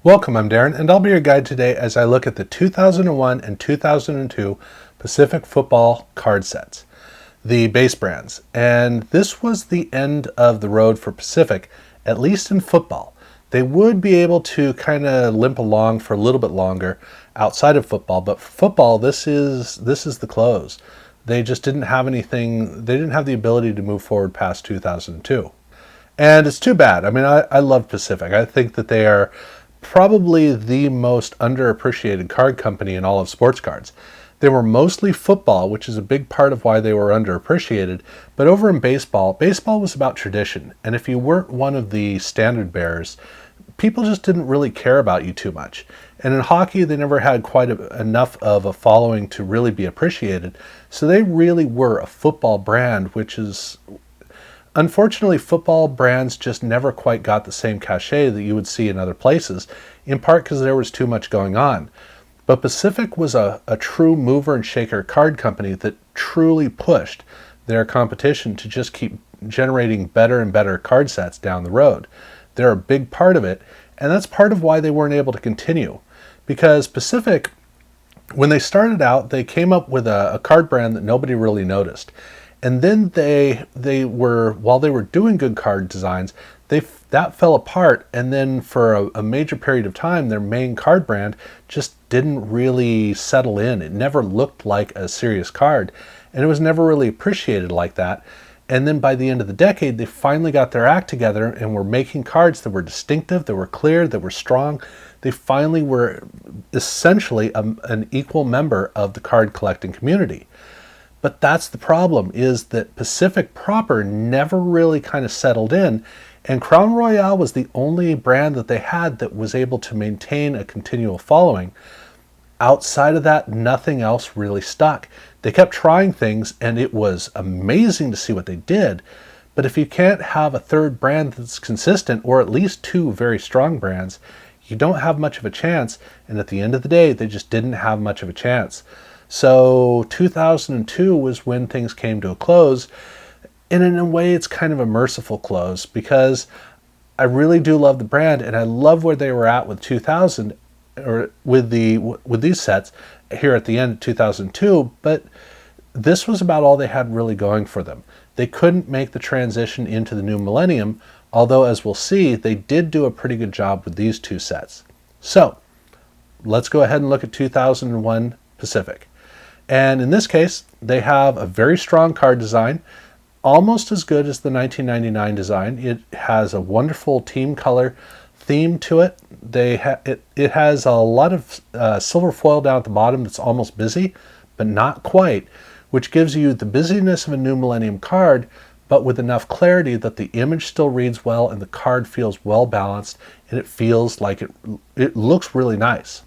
Welcome, I'm Darren, and I'll be your guide today as I look at the 2001 and 2002 Pacific Football card sets, the base brands. And this was the end of the road for Pacific, at least in football. They would be able to kind of limp along for a little bit longer outside of football, but for football, this is the close. They just didn't have anything, they didn't have the ability to move forward past 2002. And it's too bad. I mean, I love Pacific. I think that they are probably the most underappreciated card company in all of sports cards. They were mostly football, which is a big part of why they were underappreciated. But over in baseball, baseball was about tradition. And if you weren't one of the standard bearers, people just didn't really care about you too much. And in hockey, they never had quite enough of a following to really be appreciated. So they really were a football brand, which is... Unfortunately, football brands just never quite got the same cachet that you would see in other places, in part because there was too much going on. But Pacific was a true mover and shaker card company that truly pushed their competition to just keep generating better and better card sets down the road. They're a big part of it, and that's part of why they weren't able to continue. Because Pacific, when they started out, they came up with a card brand that nobody really noticed. And then they were, while they were doing good card designs, that fell apart. And then for a major period of time, their main card brand just didn't really settle in. It never looked like a serious card, and it was never really appreciated like that. And then by the end of the decade, they finally got their act together and were making cards that were distinctive, that were clear, that were strong. They finally were essentially an equal member of the card collecting community. But that's the problem, is that Pacific proper never really kind of settled in, and Crown Royale was the only brand that they had that was able to maintain a continual following. Outside of that, nothing else really stuck. They kept trying things, and it was amazing to see what they did. But if you can't have a third brand that's consistent, or at least two very strong brands, you don't have much of a chance, and at the end of the day, they just didn't have much of a chance. So 2002 was when things came to a close, and in a way it's kind of a merciful close, because I really do love the brand, and I love where they were at with 2000, or with these sets here at the end of 2002, but this was about all they had really going for them. They couldn't make the transition into the new millennium, although as we'll see, they did do a pretty good job with these two sets. So let's go ahead and look at 2001 Pacific. And in this case, they have a very strong card design, almost as good as the 1999 design. It has a wonderful team color theme to it. It has a lot of silver foil down at the bottom that's almost busy, but not quite, which gives you the busyness of a New Millennium card, but with enough clarity that the image still reads well and the card feels well balanced, and it feels like it looks really nice.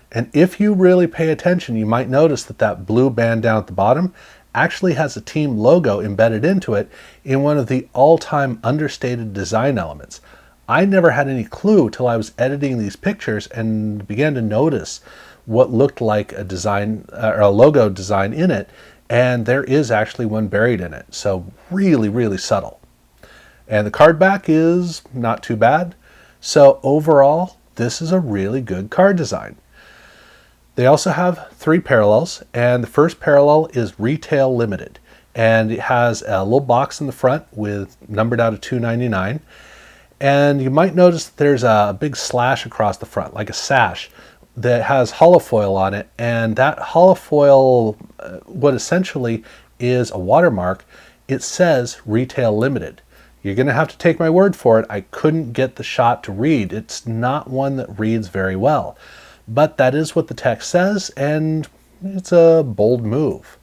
And if you really pay attention, you might notice that blue band down at the bottom actually has a team logo embedded into it in one of the all-time understated design elements. I never had any clue till I was editing these pictures and began to notice what looked like a design or a logo design in it, and there is actually one buried in it. So really, really subtle. And the card back is not too bad. So overall, this is a really good card design. They also have 3 parallels, and the first parallel is retail limited, and it has a little box in the front with numbered out of $2.99, and you might notice that there's a big slash across the front, like a sash, that has holofoil on it, and that holofoil, what essentially is a watermark, it says retail limited. You're going to have to take my word for it. I couldn't get the shot to read. It's not one that reads very well. But that is what the text says, and it's a bold move.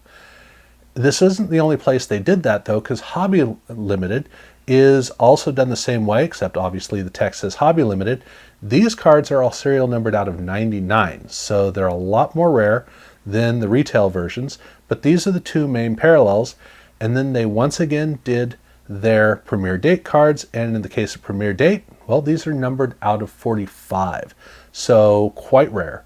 This isn't the only place they did that, though, because Hobby Limited is also done the same way, except obviously the text says Hobby Limited. These cards are all serial numbered out of 99, so they're a lot more rare than the retail versions, but these are the 2 main parallels. And then they once again did their Premier Date cards, and in the case of Premier Date, well, these are numbered out of 45. So quite rare.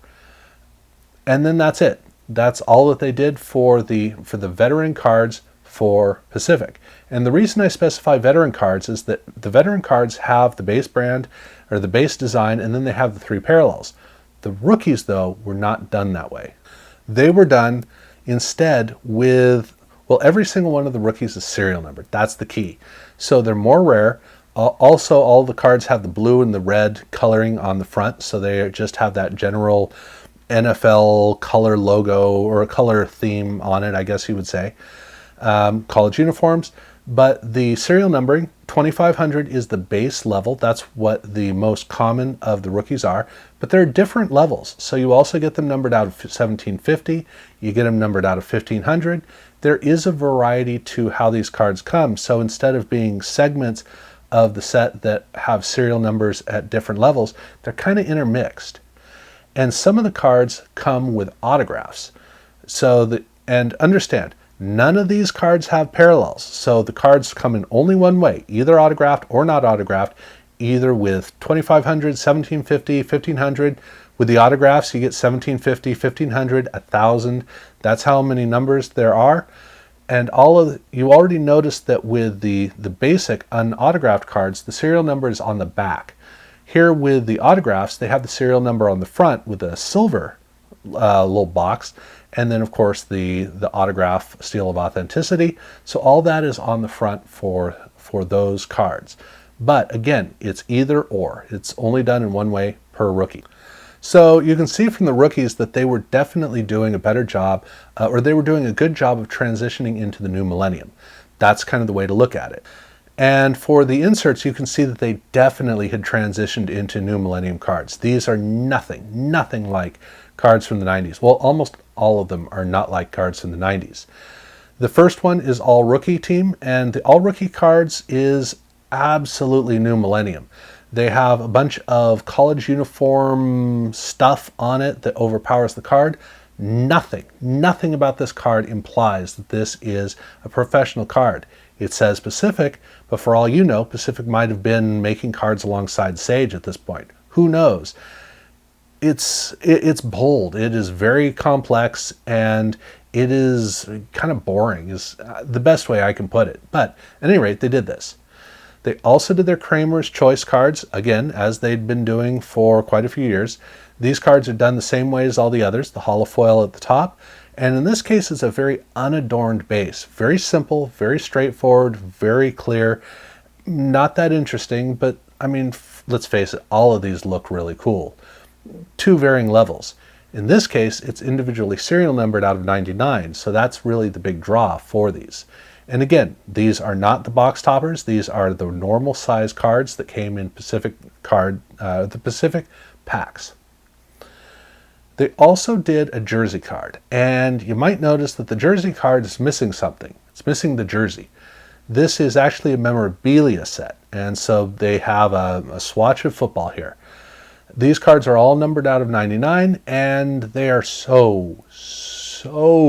And then that's it. That's all that they did for the veteran cards for Pacific. And the reason I specify veteran cards is that the veteran cards have the base brand or the base design, and then they have the 3 parallels. The rookies, though, were not done that way. They were done instead with, well, every single one of the rookies is serial numbered. That's the key. So they're more rare. Also, all the cards have the blue and the red coloring on the front, so they just have that general NFL color logo or a color theme on it, I guess you would say. College uniforms. But the serial numbering, 2500 is the base level. That's what the most common of the rookies are. But there are different levels. So you also get them numbered out of 1750. You get them numbered out of 1500. There is a variety to how these cards come. So instead of being segments of the set that have serial numbers at different levels, they're kind of intermixed. And some of the cards come with autographs. And understand, none of these cards have parallels. So the cards come in only one way, either autographed or not autographed, either with 2500, 1750, 1500. With the autographs, you get 1750, 1500, 1000. That's how many numbers there are. And you already noticed that with the basic unautographed cards, the serial number is on the back. Here with the autographs, they have the serial number on the front with a silver little box. And then, of course, the autograph seal of authenticity. So all that is on the front for those cards. But again, it's either or. It's only done in one way per rookie. So you can see from the rookies that they were definitely doing a better job, or they were doing a good job of transitioning into the new millennium. That's kind of the way to look at it. And for the inserts, you can see that they definitely had transitioned into new millennium cards. These are nothing like cards from the 90s. Well, almost all of them are not like cards from the 90s. The first one is all rookie team, and the all rookie cards is absolutely new millennium. They have a bunch of college uniform stuff on it that overpowers the card. Nothing about this card implies that this is a professional card. It says Pacific, but for all you know, Pacific might have been making cards alongside Sage at this point. Who knows? It's bold. It is very complex, and it is kind of boring, is the best way I can put it. But at any rate, they did this. They also did their Kramer's Choice cards, again, as they'd been doing for quite a few years. These cards are done the same way as all the others, the holofoil at the top. And in this case, it's a very unadorned base. Very simple, very straightforward, very clear. Not that interesting, but I mean, let's face it, all of these look really cool. 2 varying levels. In this case, it's individually serial numbered out of 99, so that's really the big draw for these. And again, these are not the box toppers. These are the normal size cards that came in the Pacific packs. They also did a jersey card, and you might notice that the jersey card is missing something. It's missing the jersey. This is actually a memorabilia set, and so they have a swatch of football here. These cards are all numbered out of 99, and they are so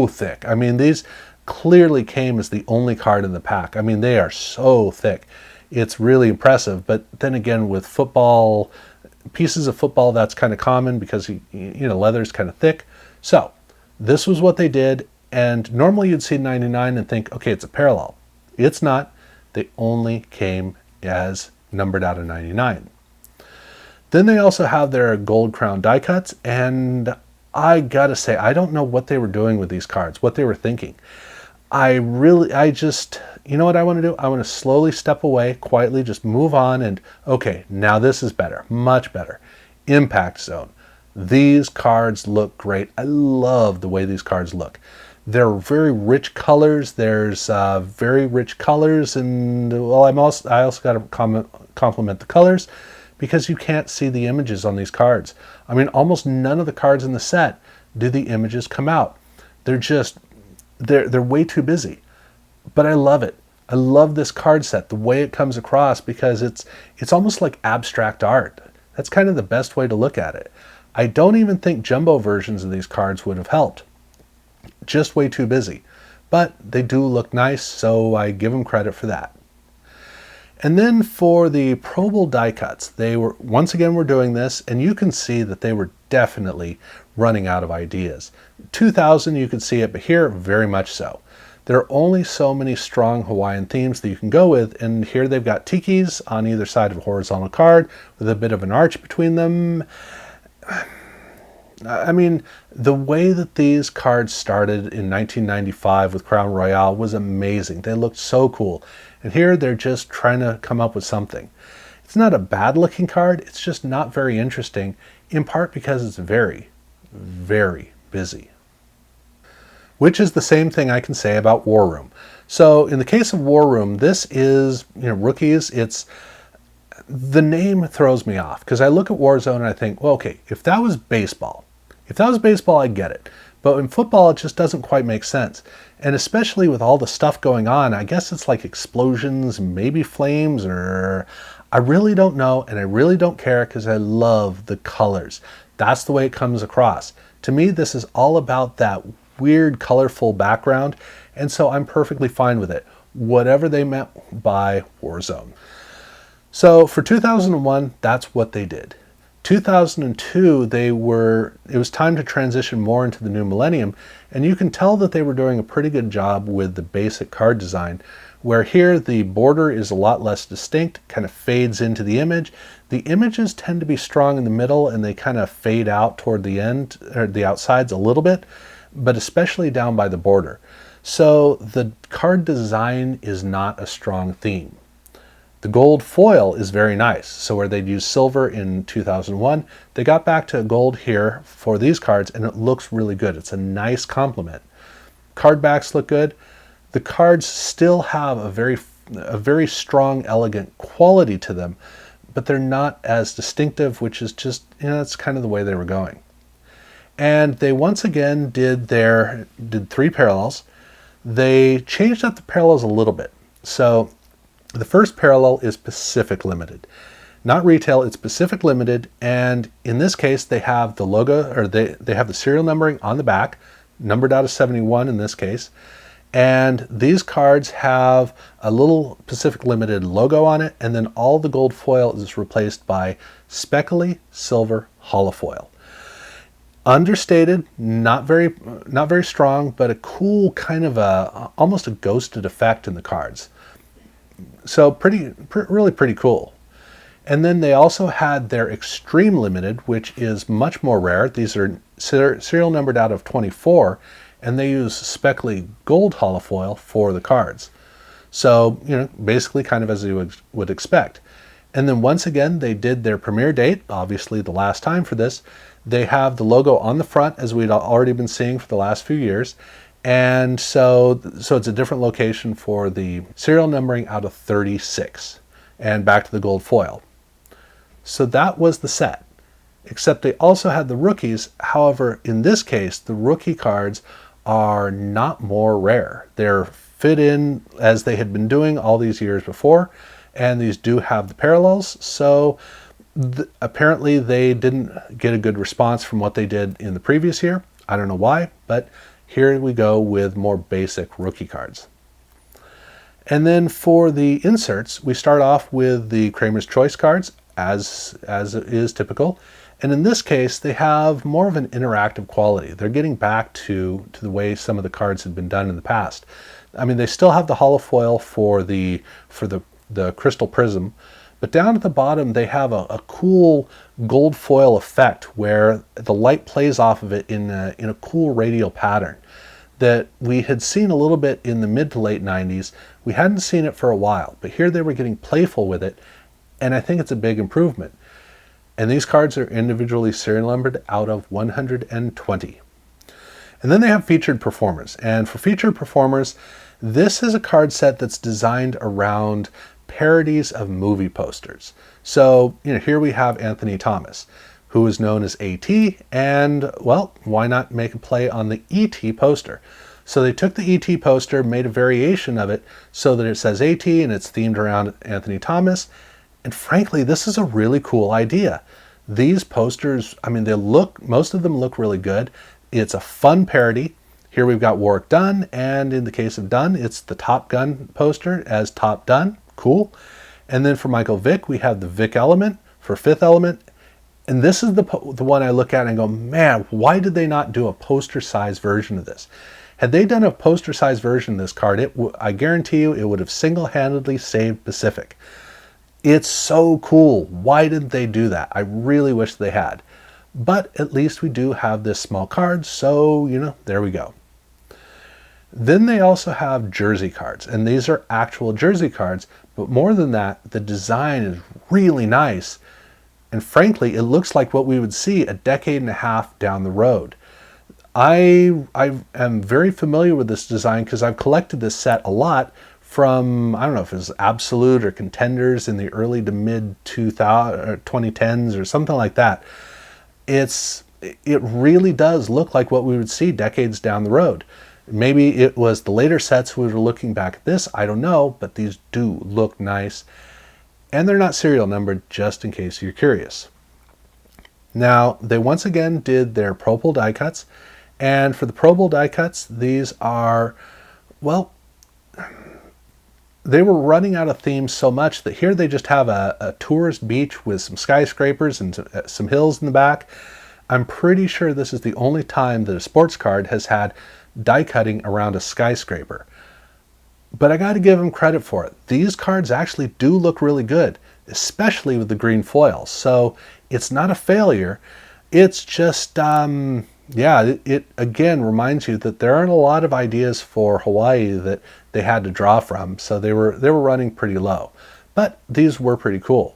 thick. I mean, these clearly came as the only card in the pack. I mean, they are so thick. It's really impressive. But then again, with football, pieces of football, that's kind of common because, leather's kind of thick. So this was what they did. And normally you'd see 99 and think, okay, it's a parallel. It's not. They only came as numbered out of 99. Then they also have their gold crown die cuts. And I gotta say, I don't know what they were doing with these cards, what they were thinking. You know what I want to do? I want to slowly step away, quietly just move on, and okay, now this is better, much better. Impact Zone. These cards look great. I love the way these cards look. They're very rich colors. There's very rich colors, and well, I also got to compliment the colors because you can't see the images on these cards. I mean, almost none of the cards in the set do the images come out. They're way too busy, but I love it. I love this card set, the way it comes across, because it's almost like abstract art. That's kind of the best way to look at it. I don't even think jumbo versions of these cards would have helped. Just way too busy, but they do look nice, so I give them credit for that. And then for the Pro Bowl die cuts, they were doing this, and you can see that they were definitely running out of ideas. 2000, you could see it, but here, very much so. There are only so many strong Hawaiian themes that you can go with, and here they've got tikis on either side of a horizontal card with a bit of an arch between them. I mean, the way that these cards started in 1995 with Crown Royale was amazing. They looked so cool. And here they're just trying to come up with something. It's not a bad looking card, it's just not very interesting, in part because it's very, very busy. Which is the same thing I can say about War Room. So in the case of War Room, this is, rookies. The name throws me off because I look at Warzone and I think, well, okay, if that was baseball, I get it. But in football, it just doesn't quite make sense. And especially with all the stuff going on, I guess it's like explosions, maybe flames, or I really don't know, and I really don't care because I love the colors. That's the way it comes across. To me, this is all about that weird, colorful background, and so I'm perfectly fine with it, whatever they meant by Warzone. So for 2001, that's what they did. 2002, it was time to transition more into the new millennium, and you can tell that they were doing a pretty good job with the basic card design, where here the border is a lot less distinct, kind of fades into the image. The images tend to be strong in the middle and they kind of fade out toward the end, or the outsides a little bit, but especially down by the border. So the card design is not a strong theme. The gold foil is very nice. So where they'd used silver in 2001, they got back to gold here for these cards, and it looks really good. It's a nice complement. Card backs look good. The cards still have a very strong, elegant quality to them, but they're not as distinctive, which is just, that's kind of the way they were going. And they once again did 3 parallels. They changed up the parallels a little bit. So the first parallel is Pacific Limited. Not retail, it's Pacific Limited, and in this case they have the logo, or they have the serial numbering on the back, numbered out of 71 in this case, and these cards have a little Pacific Limited logo on it, and then all the gold foil is replaced by speckly silver holofoil. Understated, not very strong, but a cool kind of almost a ghosted effect in the cards. So really pretty cool. And then they also had their Extreme Limited, which is much more rare. These are serial numbered out of 24, and they use speckly gold holofoil for the cards. So, basically kind of as you would expect. And then once again, they did their premiere date, obviously the last time for this. They have the logo on the front, as we'd already been seeing for the last few years. And so it's a different location for the serial numbering out of 36 and back to the gold foil. So that was the set, except they also had the rookies. However, in this case, the rookie cards are not more rare. They're fit in as they had been doing all these years before, and these do have the parallels. So apparently they didn't get a good response from what they did in the previous year. I don't know why, but here we go with more basic rookie cards. And then for the inserts, we start off with the Kramer's Choice cards, as is typical. And in this case, they have more of an interactive quality. They're getting back to the way some of the cards had been done in the past. I mean, they still have the holofoil for the crystal prism, but down at the bottom, they have a cool gold foil effect where the light plays off of it in a cool radial pattern that we had seen a little bit in the mid to late 90s. We hadn't seen it for a while, but here they were getting playful with it, and I think it's a big improvement. And these cards are individually serial numbered out of 120. And then they have featured performers. And for featured performers, this is a card set that's designed around parodies of movie posters. So, here we have Anthony Thomas, who is known as AT, and, well, why not make a play on the ET poster? So they took the ET poster, made a variation of it so that it says AT and it's themed around Anthony Thomas. And frankly, this is a really cool idea. These posters, I mean, most of them look really good. It's a fun parody. Here we've got Warwick Dunn, and in the case of Dunn, it's the Top Gun poster as Top Dunn. Cool. And then for Michael Vick, we have the Vick Element for Fifth Element. And this is the one I look at and go, man, why did they not do a poster size version of this? Had they done a poster-sized version of this card, I guarantee you it would have single-handedly saved Pacific. It's so cool. Why didn't they do that? I really wish they had. But at least we do have this small card, so, there we go. Then they also have jersey cards, and these are actual jersey cards, but more than that, the design is really nice, and frankly, it looks like what we would see a decade and a half down the road. I am very familiar with this design because I've collected this set a lot from, I don't know if it was Absolute or Contenders in the early to mid 2010s or something like that. It really does look like what we would see decades down the road. Maybe it was the later sets we were looking back at this, I don't know, but these do look nice. And they're not serial numbered, just in case you're curious. Now, they once again did their Pro Bowl die cuts. And for the Pro Bowl die cuts, these are, well, they were running out of themes so much that here they just have a tourist beach with some skyscrapers and some hills in the back. I'm pretty sure this is the only time that a sports card has had die cutting around a skyscraper. But I got to give them credit for it. These cards actually do look really good, especially with the green foil. So it's not a failure. It's just, it again reminds you that there aren't a lot of ideas for Hawaii that they had to draw from. So they were running pretty low. But these were pretty cool.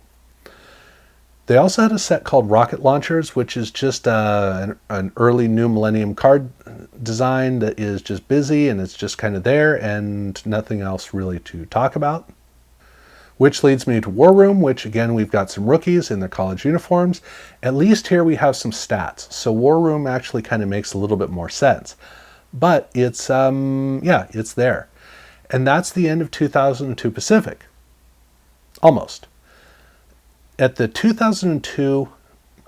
They also had a set called Rocket Launchers, which is just an early New Millennium card design that is just busy and it's just kind of there and nothing else really to talk about. Which leads me to War Room, which again, we've got some rookies in their college uniforms. At least here we have some stats. So War Room actually kind of makes a little bit more sense. But it's, it's there. And that's the end of 2002 Pacific. Almost. At the 2002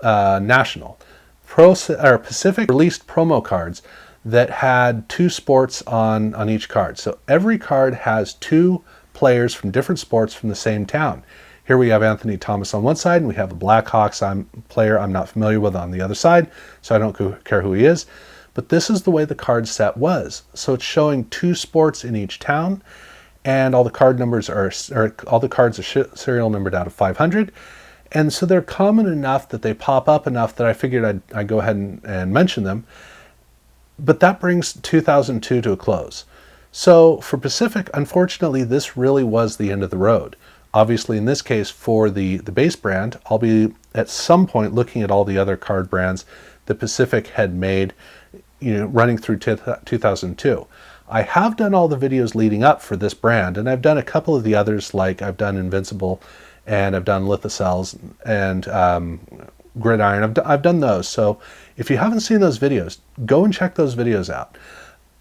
National, Pacific released promo cards that had 2 sports on each card. So every card has 2 players from different sports from the same town. Here we have Anthony Thomas on one side, and we have a Blackhawks player I'm not familiar with on the other side, so I don't care who he is. But this is the way the card set was. So it's showing 2 sports in each town, and all the cards are serial numbered out of 500. And so they're common enough that they pop up enough that I figured I'd go ahead and mention them. But that brings 2002 to a close. So for Pacific, unfortunately, this really was the end of the road. Obviously, in this case, for the base brand, I'll be at some point looking at all the other card brands that Pacific had made, running through 2002. I have done all the videos leading up for this brand, and I've done a couple of the others, like I've done Invincible, and I've done Lithocells and Gridiron. I've done those. So if you haven't seen those videos, go and check those videos out.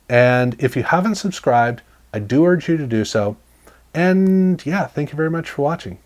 And if you haven't subscribed, I do urge you to do so. And yeah, thank you very much for watching.